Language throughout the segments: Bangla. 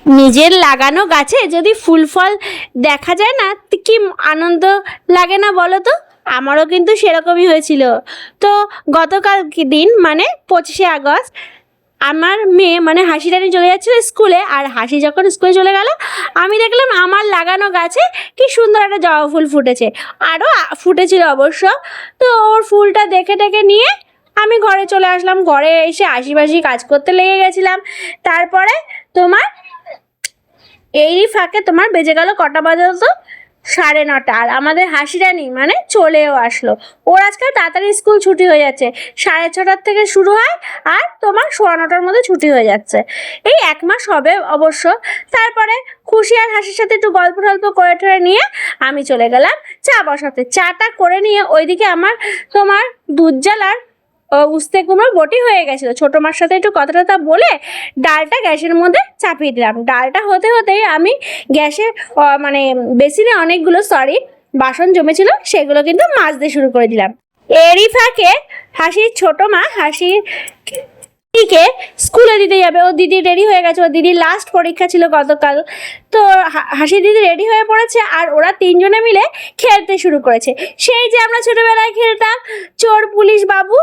নিজের লাগানো গাছে যদি ফুল ফল দেখা যায় না, তো কি আনন্দ লাগে না বলো তো? আমারও কিন্তু সেরকমই হয়েছিল। তো গতকাল দিন মানে 25শে আগস্ট আমার মেয়ে মানে হাসি রানী চলে যাচ্ছিল স্কুলে, আর হাসি যখন স্কুলে চলে গেল আমি দেখলাম আমার লাগানো গাছে কি সুন্দর একটা জবা ফুল ফুটেছে, আরও ফুটেছিল অবশ্য। তো ওর ফুলটা দেখে টেকে নিয়ে আমি ঘরে চলে আসলাম। ঘরে এসে আশিপাশি কাজ করতে লেগে গেছিলাম। তারপরে তোমার এরই ফাঁকে তোমার বেজে গেল কটা বাজে তো, 9:30। আর আমাদের হাসি রানী মানে চলেও আসলো। ওর আজকাল তাড়াতাড়ি স্কুল ছুটি হয়ে যাচ্ছে, 6:30 থেকে শুরু হয় আর তোমার 9:15 মধ্যে ছুটি হয়ে যাচ্ছে। এই 1 মাস হবে অবশ্য। তারপরে খুশি আর হাসির সাথে একটু গল্প টল্প করে টরে নিয়ে আমি চলে গেলাম চা বসাতে। চাটা করে নিয়ে ওইদিকে আমার তোমার দুধ জ্বালার উস্তে কুমড়োর বটি হয়ে গেছিলো। ছোটো মার সাথে একটু কথা টথা বলে ডালটা গ্যাসের মধ্যে চাপিয়ে দিলাম। ডালটা হতে হতেই আমি গ্যাসে মানে বেসিনে অনেকগুলো বাসন জমেছিল, সেগুলো কিন্তু মাজতে শুরু করে দিলাম। এরই ফাঁকে হাসির ছোটো মা হাসির দিদিকে স্কুলে দিতে যাবে। ও দিদি রেডি হয়ে গেছে, ও দিদির লাস্ট পরীক্ষা ছিল গতকাল। তো হাসি দিদি রেডি হয়ে পড়েছে আর ওরা 3জনে মিলে খেলতে শুরু করেছে। সেই যে আমরা ছোটোবেলায় খেলতাম চোর পুলিশ বাবু,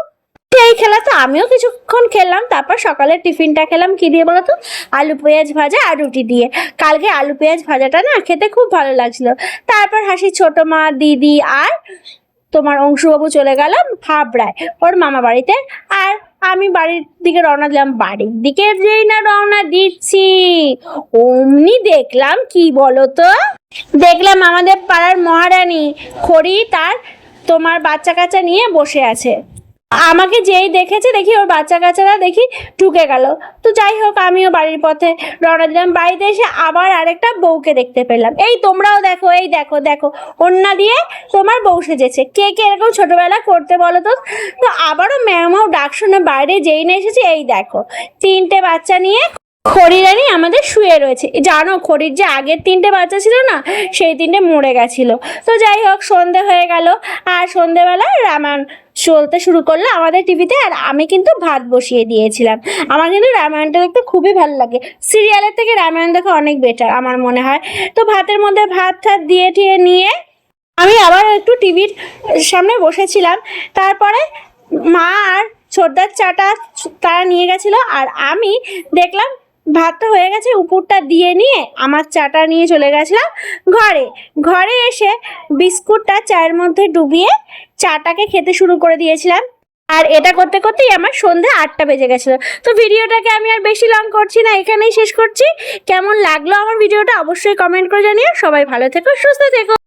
সেই খেলা তো আমিও কিছুক্ষণ খেললাম। তারপর সকালের টিফিনটা খেলাম কি দিয়ে বলো তো? আলু পেঁয়াজ ভাজা আর রুটি দিয়ে। কালকে আলু পেঁয়াজ ভাজাটা না খেতে খুব ভালো লাগছিল। তারপর হাসির ছোটো মা দিদি আর তোমার অংশুবাবু চলে গেলাম হাবড়ায় ওর মামা বাড়িতে। আর আমি বাড়ির দিকে রওনা দিলাম। বাড়ির দিকে যেই না রওনা দিচ্ছি অমনি দেখলাম কি বলো তো, দেখলাম আমাদের পাড়ার মহারানী খড়ি তার তোমার বাচ্চা কাচ্চা নিয়ে বসে আছে। আমাকে যেই দেখেছে দেখি ওর বাচ্চা কাচ্চারা দেখি ঢুকে গেল। তো যাই হোক আমিও বাড়ির পথে রওনা দিলাম। বাড়িতে এসে আবার আরেকটা বউকে দেখতে পেলাম। এই তোমরাও দেখো, এই দেখো দেখো ওড়না দিয়ে তোমার বউ সেজেছে। কে কে এরকম ছোটবেলা করতে বলো তো? তো আবারও ম্যামাও ডাক শুনে বাইরে যেই না এসেছে, এই দেখো 3টে বাচ্চা নিয়ে খড়ি রানী আমাদের শুয়ে রয়েছে। জানো খড়ির যে আগের 3টে বাচ্চা ছিল না, সেই 3টে মরে গেছিলো। তো যাই হোক সন্ধে হয়ে গেল আর সন্ধেবেলায় রামায়ণ চলতে শুরু করলো আমাদের টিভিতে। আর আমি কিন্তু ভাত বসিয়ে দিয়েছিলাম। আমার কিন্তু রামায়ণটা দেখতে খুবই ভালো লাগে, সিরিয়ালের থেকে রামায়ণ দেখা অনেক বেটার আমার মনে হয়। তো ভাতের মধ্যে ভাত ঠাত দিয়ে টিয়ে নিয়ে আমি আবার একটু টিভির সামনে বসেছিলাম। তারপরে মা আর ছোটদার চাটা তারা নিয়ে গেছিলো আর আমি দেখলাম ভাতটা হয়ে গেছে, উপরটা দিয়ে নিয়ে আমার চাটা নিয়ে চলে গেছিলাম ঘরে। ঘরে এসে বিস্কুটটা চায়ের মধ্যে ডুবিয়ে চাটাকে খেতে শুরু করে দিয়েছিলাম। আর এটা করতে করতেই আমার সন্ধ্যে 8টা বেজে গেছিলো। তো ভিডিওটাকে আমি আর বেশি লং করছি না, এখানেই শেষ করছি। কেমন লাগলো আমার ভিডিওটা অবশ্যই কমেন্ট করে জানিও। সবাই ভালো থেকো, সুস্থ থেকো।